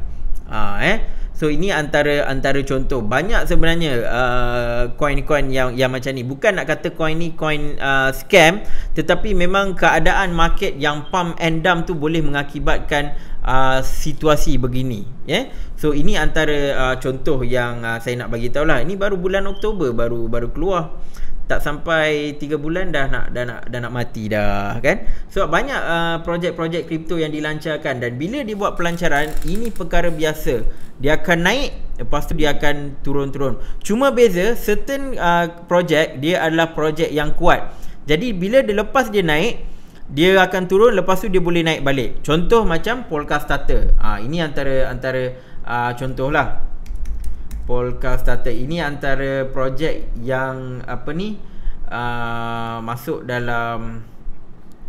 Speaker 1: So ini antara contoh. Banyak sebenarnya coin-coin yang macam ni. Bukan nak kata coin ni coin scam, tetapi memang keadaan market yang pump and dump tu boleh mengakibatkan situasi begini. So ini antara contoh yang saya nak bagi tahu lah. Ini baru bulan Oktober baru keluar. Tak sampai 3 bulan dah nak mati dah kan. So banyak projek-projek kripto yang dilancarkan, dan bila dia buat pelancaran, ini perkara biasa. Dia akan naik, lepas tu dia akan turun-turun. Cuma beza, certain projek dia adalah projek yang kuat. Jadi bila dia lepas dia naik, dia akan turun, lepas tu dia boleh naik balik. Contoh macam Polkastarter. Ini antara contoh lah. Polkastarter ini antara projek yang masuk dalam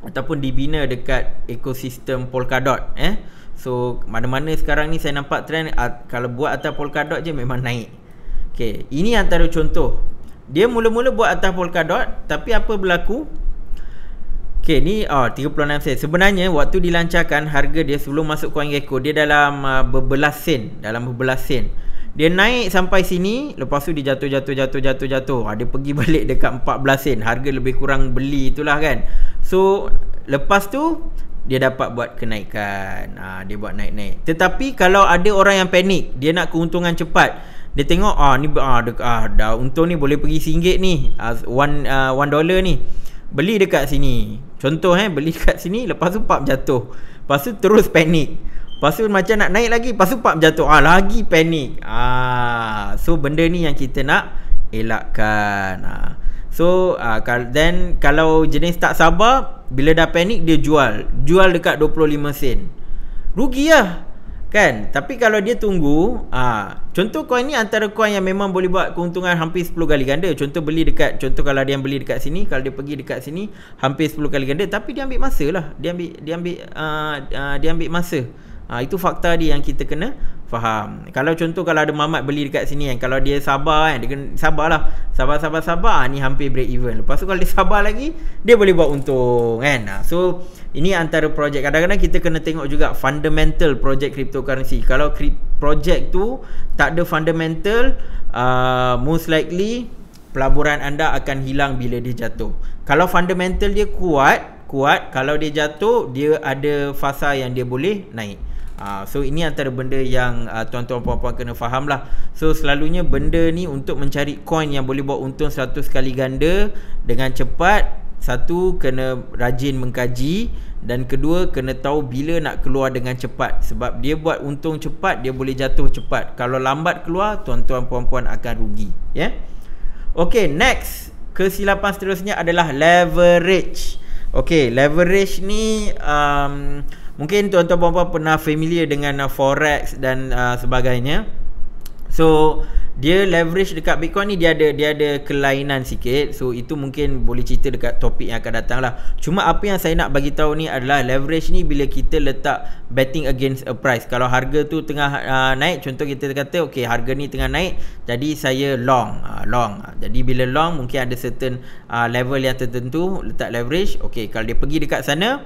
Speaker 1: ataupun dibina dekat ekosistem Polkadot. So mana-mana sekarang ni saya nampak trend, kalau buat atas Polkadot je memang naik. Okay, ini antara contoh. Dia mula-mula buat atas Polkadot, tapi apa berlaku? Okay, ni 36 sen. Sebenarnya waktu dilancarkan, harga dia sebelum masuk CoinGecko, dia dalam berbelas sen. Dia naik sampai sini, lepas tu dia jatuh. Dia pergi balik dekat 14 sen. Harga lebih kurang beli itulah kan. So lepas tu dia dapat buat kenaikan. Dia buat naik-naik. Tetapi kalau ada orang yang panik, dia nak keuntungan cepat, dia tengok ni dah untung ni boleh pergi RM1 ni, $1 ni, beli dekat sini. Contoh beli dekat sini, lepas tu pap jatuh, lepas tu terus panik, lepas tu macam nak naik lagi, lepas tu pap jatuh, lagi panik. So benda ni yang kita nak elakkan. So then kalau jenis tak sabar, bila dah panik dia jual dekat 25 sen, rugi lah kan. Tapi kalau dia tunggu, contoh coin ni antara coin yang memang boleh buat keuntungan hampir 10 kali ganda. Contoh kalau dia beli dekat sini, kalau dia pergi dekat sini hampir 10 kali ganda. Tapi dia ambil masa lah, dia ambil masa. Itu fakta dia yang kita kena faham. Kalau ada Mamat beli dekat sini kan, kalau dia sabar dia kena sabarlah, sabar, ni hampir break even. Lepas tu kalau dia sabar lagi, dia boleh buat untung kan. So ini antara projek. Kadang-kadang kita kena tengok juga fundamental projek cryptocurrency. Kalau projek tu tak ada fundamental, most likely pelaburan anda akan hilang bila dia jatuh. Kalau fundamental dia kuat, kalau dia jatuh, dia ada fasa yang dia boleh naik. So ini antara benda yang tuan-tuan puan-puan kena faham lah. So selalunya benda ni untuk mencari coin yang boleh buat untung 100 kali ganda dengan cepat, satu, kena rajin mengkaji, dan kedua, kena tahu bila nak keluar dengan cepat. Sebab dia buat untung cepat, dia boleh jatuh cepat. Kalau lambat keluar, tuan-tuan puan-puan akan rugi. Okay, next, kesilapan seterusnya adalah leverage. Okay, leverage ni mungkin tuan-tuan puan-puan pernah familiar dengan forex dan sebagainya. So dia leverage dekat Bitcoin ni, dia ada kelainan sikit. So itu mungkin boleh cerita dekat topik yang akan datang lah. Cuma apa yang saya nak bagi tahu ni adalah leverage ni bila kita letak betting against a price. Kalau harga tu tengah naik, contoh kita kata okay, harga ni tengah naik, jadi saya long. Jadi bila long, mungkin ada certain level yang tertentu letak leverage. Okay, kalau dia pergi dekat sana,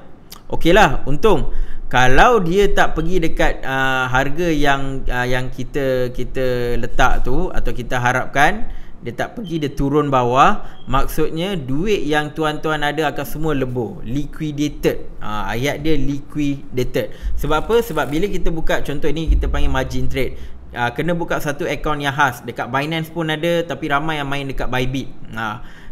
Speaker 1: okey lah, untung. Kalau dia tak pergi dekat harga yang kita letak tu, atau kita harapkan, dia tak pergi, dia turun bawah, maksudnya duit yang tuan-tuan ada akan semua lebur, liquidated. Ayat dia liquidated. Sebab apa? Sebab bila kita buka, contoh ini kita panggil margin trade, kena buka satu akaun yang khas. Dekat Binance pun ada, tapi ramai yang main dekat Bybit.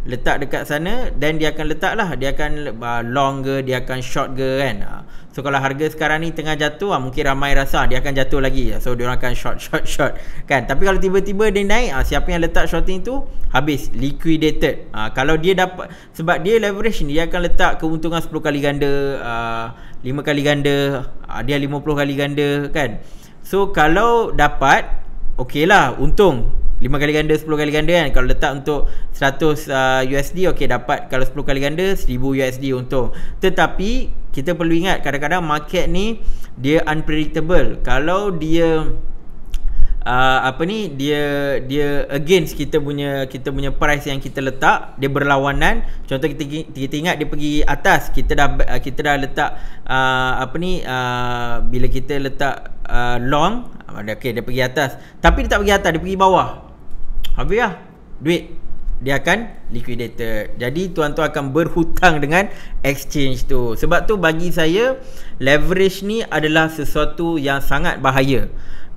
Speaker 1: Letak dekat sana, dan dia akan letak lah, dia akan long ke, dia akan short ke kan. So kalau harga sekarang ni tengah jatuh, mungkin ramai rasa dia akan jatuh lagi, so diorang akan short kan. Tapi kalau tiba-tiba dia naik, siapa yang letak shorting tu habis, liquidated. Kalau dia dapat, sebab dia leverage ni, dia akan letak keuntungan 10 kali ganda, 5 kali ganda, dia 50 kali ganda kan. So kalau dapat, okey lah, untung 5 kali ganda, 10 kali ganda kan. Kalau letak untuk 100 USD, okey, dapat. Kalau 10 kali ganda, 1000 USD untung. Tetapi kita perlu ingat, kadang-kadang market ni dia unpredictable. Kalau dia dia against kita punya price yang kita letak, dia berlawanan. Contoh kita ingat dia pergi atas, kita dah letak bila kita letak long, okey, dia pergi atas, tapi dia tak pergi atas, dia pergi bawah, habis lah duit, dia akan liquidated. Jadi tuan-tuan akan berhutang dengan exchange tu. Sebab tu bagi saya, leverage ni adalah sesuatu yang sangat bahaya.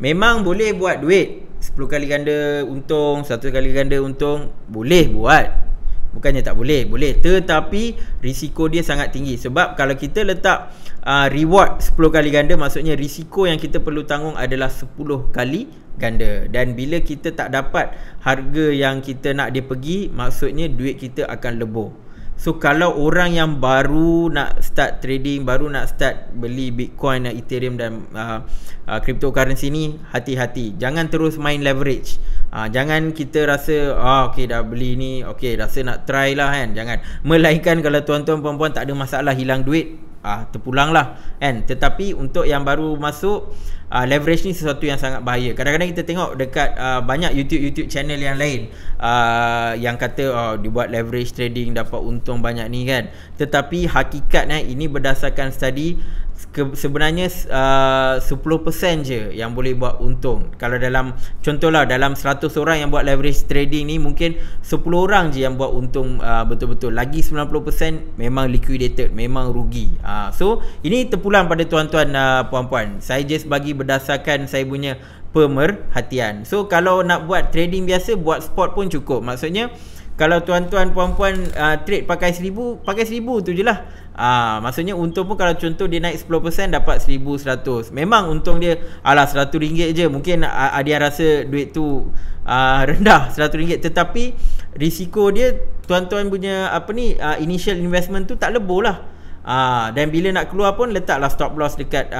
Speaker 1: Memang boleh buat duit 10 kali ganda untung, 1 kali ganda untung, boleh buat, bukannya tak boleh, boleh. Tetapi risiko dia sangat tinggi. Sebab kalau kita letak reward 10 kali ganda, maksudnya risiko yang kita perlu tanggung adalah 10 kali ganda. Dan bila kita tak dapat harga yang kita nak dia pergi, maksudnya duit kita akan lebur. So kalau orang yang baru nak start trading, baru nak start beli Bitcoin dan Ethereum dan cryptocurrency ni, hati-hati, jangan terus main leverage. Jangan kita rasa okey dah beli ni, okey rasa nak try lah kan. Jangan. Melainkan kalau tuan-tuan puan-puan tak ada masalah hilang duit, terpulang lah kan. Tetapi untuk yang baru masuk, leverage ni sesuatu yang sangat bahaya. Kadang-kadang kita tengok dekat banyak YouTube channel yang lain yang kata dia buat leverage trading dapat untung banyak ni kan. Tetapi hakikat ini berdasarkan study, sebenarnya 10% je yang boleh buat untung. Kalau dalam contohlah dalam 100 orang yang buat leverage trading ni, mungkin 10 orang je yang buat untung betul-betul. Lagi 90% memang liquidated, memang rugi. So ini terpulang pada tuan-tuan, puan-puan. Saya just bagi berdasarkan saya punya pemerhatian. So kalau nak buat trading biasa, buat spot pun cukup. Maksudnya kalau tuan-tuan puan-puan trade pakai 1000, pakai 1000 tu je lah. Maksudnya untung pun kalau contoh dia naik 10% dapat 1100. Memang untung dia RM100 je. Mungkin ada yang rasa duit tu rendah, RM100, tetapi risiko dia, tuan-tuan punya initial investment tu tak lebur lah. Dan bila nak keluar pun letaklah stop loss dekat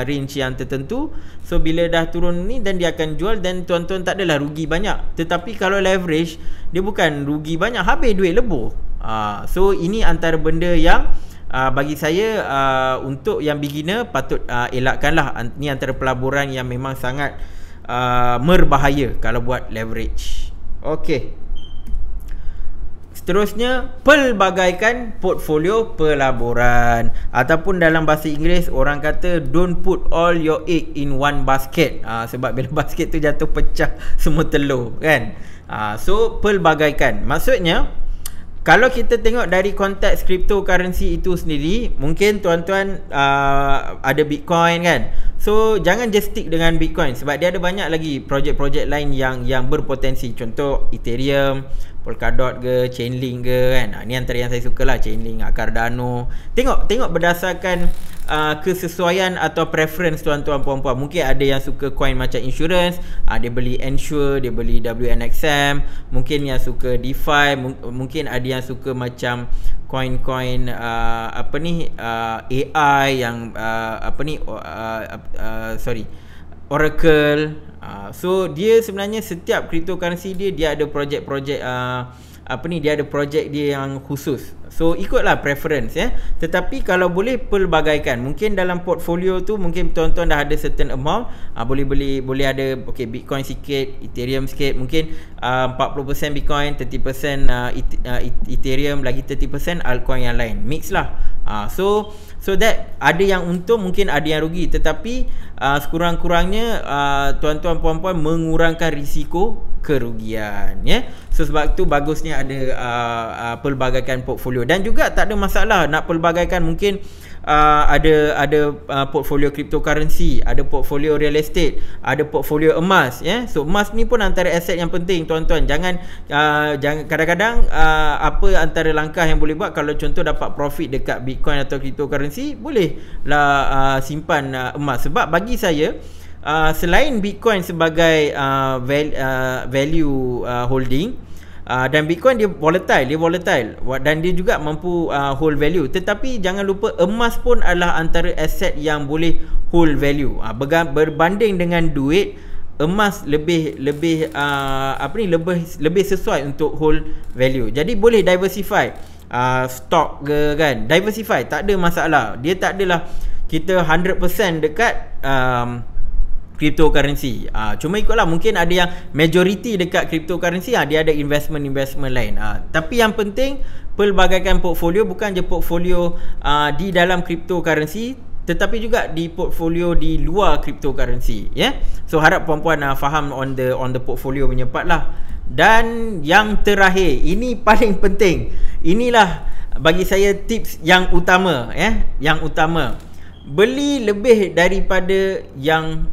Speaker 1: range yang tertentu. So bila dah turun ni dan dia akan jual, dan tuan-tuan tak adalah rugi banyak. Tetapi kalau leverage, dia bukan rugi banyak, habis duit lebur. So ini antara benda yang bagi saya untuk yang beginner patut elakkanlah. Ni antara pelaburan yang memang sangat berbahaya kalau buat leverage. Okey. Seterusnya, pelbagaikan portfolio pelaburan, ataupun dalam bahasa Inggeris orang kata don't put all your egg in one basket. Sebab bila basket tu jatuh pecah semua telur kan. So pelbagaikan maksudnya, kalau kita tengok dari konteks cryptocurrency itu sendiri, mungkin tuan-tuan ada Bitcoin kan. So jangan just stick dengan Bitcoin, sebab dia ada banyak lagi projek-projek lain yang berpotensi. Contoh Ethereum, Polkadot ke, Chainlink ke kan. Ni antara yang saya suka lah, Chainlink, Cardano. Tengok berdasarkan kesesuaian atau preference tuan-tuan puan-puan. Mungkin ada yang suka coin macam insurance, dia beli Ensure, dia beli WNXM. Mungkin yang suka DeFi, mungkin ada yang suka macam coin-coin AI yang Oracle. So dia sebenarnya setiap cryptocurrency dia ada projek-projek dia ada projek dia yang khusus. So ikutlah preference ya. Tetapi kalau boleh pelbagaikan. Mungkin dalam portfolio tu mungkin tuan-tuan dah ada certain amount, boleh ada Bitcoin sikit, Ethereum sikit, mungkin 40% Bitcoin, 30% Ethereum, lagi 30% altcoin yang lain. Mix lah. So that ada yang untung, mungkin ada yang rugi, tetapi sekurang-kurangnya tuan-tuan puan-puan mengurangkan risiko kerugian ya. So sebab tu bagusnya ada pelbagaikan portfolio. Dan juga tak ada masalah nak pelbagaikan. Mungkin ada portfolio cryptocurrency, ada portfolio real estate, ada portfolio emas ya. So emas ni pun antara aset yang penting tuan-tuan. Jangan kadang-kadang apa antara langkah yang boleh buat, kalau contoh dapat profit dekat Bitcoin atau cryptocurrency, bolehlah simpan emas. Sebab bagi saya selain Bitcoin sebagai value holding, dan Bitcoin dia volatile dan dia juga mampu hold value, tetapi jangan lupa emas pun adalah antara aset yang boleh hold value. Berbanding dengan duit, emas lebih sesuai untuk hold value. Jadi boleh diversify stock ke kan, diversify, tak ada masalah. Dia tak adalah kita 100% dekat cryptocurrency. Cuma ikutlah, mungkin ada yang majority dekat cryptocurrency, dia ada investment lain. Tapi yang penting pelbagaikan portfolio, bukan je portfolio di dalam cryptocurrency, tetapi juga di portfolio di luar cryptocurrency ya. So harap puan-puan faham on the portfolio punya part lah. Dan yang terakhir, ini paling penting. Inilah bagi saya tips yang utama ya, yang utama. Beli lebih daripada yang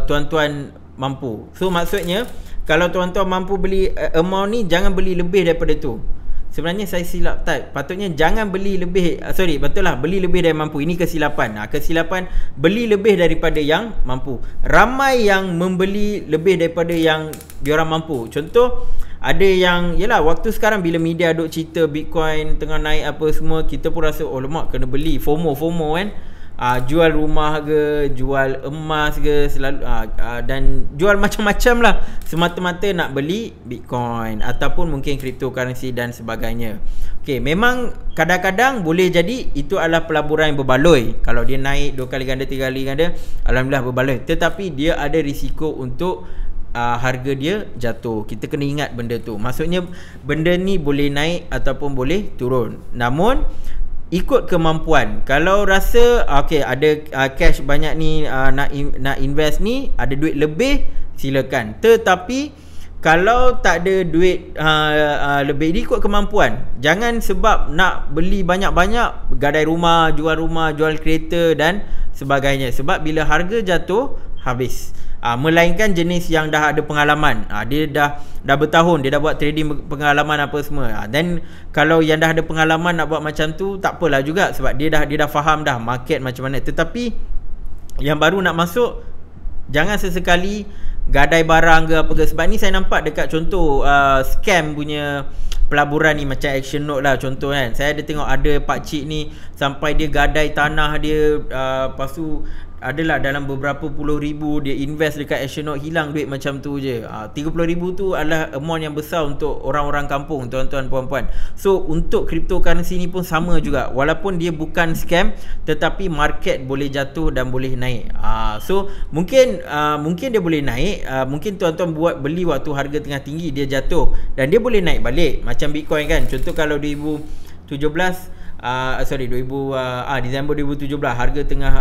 Speaker 1: tuan-tuan mampu. So maksudnya, kalau tuan-tuan mampu beli amount ni, jangan beli lebih daripada tu. Sebenarnya saya silap type. Patutnya jangan beli lebih, betul lah, beli lebih dari mampu. Ini kesilapan. Kesilapan beli lebih daripada yang mampu. Ramai yang membeli lebih daripada yang diorang mampu. Contoh, ada yang, yelah, waktu sekarang bila media duk cerita Bitcoin tengah naik apa semua, kita pun rasa, oh lemak, kena beli, FOMO kan. Jual rumah ke, jual emas ke, selalu dan jual macam-macam lah, semata-mata nak beli Bitcoin ataupun mungkin cryptocurrency dan sebagainya. Okay, memang kadang-kadang boleh jadi itu adalah pelaburan yang berbaloi. Kalau dia naik 2 kali ganda, 3 kali ganda, alhamdulillah berbaloi. Tetapi dia ada risiko untuk harga dia jatuh. Kita kena ingat benda tu. Maksudnya benda ni boleh naik ataupun boleh turun. Namun ikut kemampuan. Kalau rasa okey ada cash banyak ni, nak invest ni, ada duit lebih, silakan. Tetapi kalau tak ada duit lebih, dia ikut kemampuan. Jangan sebab nak beli banyak-banyak gadai rumah, jual kereta dan sebagainya. Sebab bila harga jatuh, habis. Melainkan jenis yang dah ada pengalaman. Dia dah bertahun, dia dah buat trading pengalaman apa semua. Dan kalau yang dah ada pengalaman nak buat macam tu, tak apalah juga, sebab dia dah faham dah market macam mana. Tetapi yang baru nak masuk, jangan sesekali gadai barang ke apa ke. Sebab ni saya nampak dekat contoh scam punya pelaburan ni, macam Action Note lah contoh kan. Saya ada tengok ada pakcik ni sampai dia gadai tanah dia, lepas tu adalah dalam beberapa puluh ribu dia invest dekat Action Note, hilang duit macam tu je. 30,000 tu adalah amount yang besar untuk orang-orang kampung, tuan-tuan puan-puan. So untuk cryptocurrency ni pun sama juga. Walaupun dia bukan scam, tetapi market boleh jatuh dan boleh naik. So mungkin dia boleh naik, mungkin tuan-tuan beli waktu harga tengah tinggi, dia jatuh dan dia boleh naik balik. Macam Bitcoin kan. Contoh kalau 2017 Disember 2017 harga tengah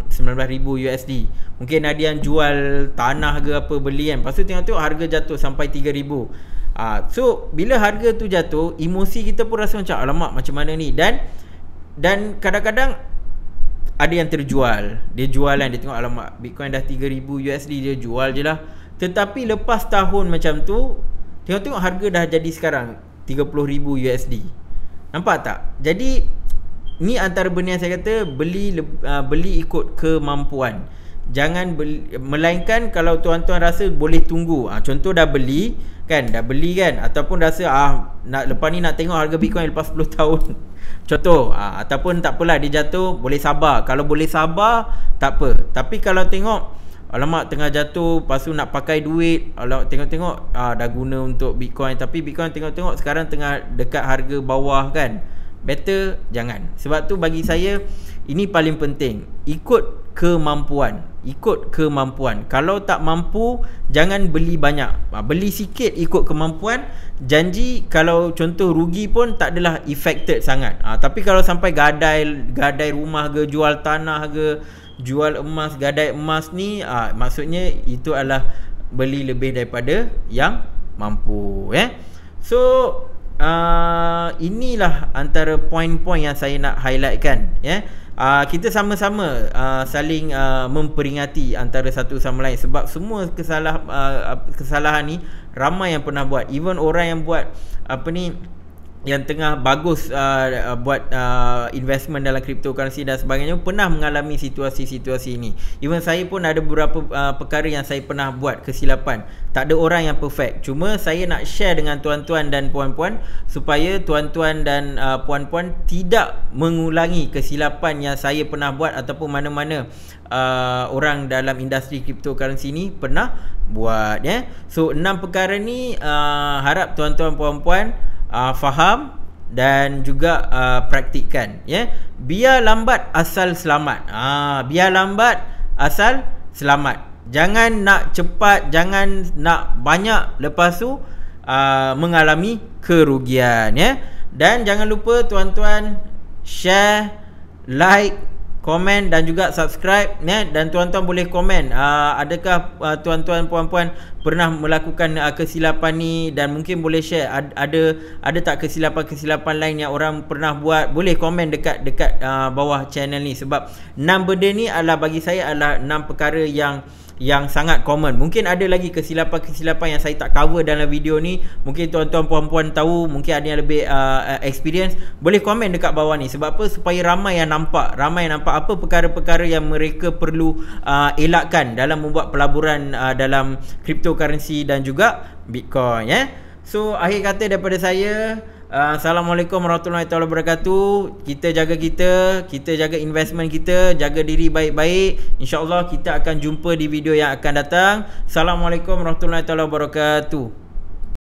Speaker 1: 19,000 USD. Mungkin ada yang jual tanah ke apa, beli kan. Lepas tu tengok harga jatuh sampai 3,000. So bila harga tu jatuh, emosi kita pun rasa macam alamak macam mana ni. Dan kadang-kadang ada yang terjual. Dia jual kan, dia tengok alamak Bitcoin dah 3,000 USD, dia jual je lah. Tetapi lepas tahun macam tu, tengok harga dah jadi sekarang 30,000 USD. Nampak tak? Jadi ni antara benda yang saya kata, beli ikut kemampuan. Jangan beli, melainkan kalau tuan-tuan rasa boleh tunggu. Contoh dah beli kan, ataupun rasa lepas ni nak tengok harga Bitcoin lepas 10 tahun. Contoh, ataupun tak apalah dia jatuh, boleh sabar. Kalau boleh sabar, tak apa. Tapi kalau tengok alamak tengah jatuh, lepas tu nak pakai duit, tengok dah guna untuk Bitcoin, tapi Bitcoin tengok sekarang tengah dekat harga bawah kan, better jangan. Sebab tu bagi saya ini paling penting, ikut kemampuan. Kalau tak mampu, jangan beli banyak, beli sikit ikut kemampuan. Janji kalau contoh rugi pun tak adalah affected sangat. Tapi kalau sampai gadai rumah ke, jual tanah ke, jual emas, gadai emas ni, maksudnya itu adalah beli lebih daripada yang mampu. So inilah antara poin-poin yang saya nak highlightkan. Kita sama-sama saling memperingati antara satu sama lain. Sebab semua kesalahan ni ramai yang pernah buat. Even orang yang buat yang tengah bagus buat investment dalam cryptocurrency dan sebagainya, pernah mengalami situasi-situasi ini. Even saya pun ada beberapa perkara yang saya pernah buat kesilapan. Tak ada orang yang perfect. Cuma saya nak share dengan tuan-tuan dan puan-puan supaya tuan-tuan dan puan-puan tidak mengulangi kesilapan yang saya pernah buat ataupun mana-mana orang dalam industri cryptocurrency ni pernah buat. So 6 perkara ni harap tuan-tuan puan-puan faham dan juga praktikkan. Biar lambat asal selamat. Biar lambat asal selamat. Jangan nak cepat, jangan nak banyak, lepas tu mengalami kerugian. Dan jangan lupa tuan-tuan share, like, komen dan juga subscribe. Dan tuan-tuan boleh komen, adakah tuan-tuan puan-puan pernah melakukan kesilapan ni, dan mungkin boleh share ada tak kesilapan-kesilapan lain yang orang pernah buat. Boleh komen dekat bawah channel ni. Sebab 6 benda ni adalah bagi saya adalah 6 perkara yang sangat common. Mungkin ada lagi kesilapan-kesilapan yang saya tak cover dalam video ni. Mungkin tuan-tuan puan-puan tahu, mungkin ada yang lebih experience. Boleh komen dekat bawah ni. Sebab apa? Supaya ramai yang nampak apa perkara-perkara yang mereka perlu elakkan dalam membuat pelaburan dalam cryptocurrency dan juga Bitcoin. So akhir kata daripada saya, Assalamualaikum warahmatullahi wabarakatuh. Kita jaga investment kita, jaga diri baik-baik. InsyaAllah kita akan jumpa di video yang akan datang. Assalamualaikum warahmatullahi wabarakatuh.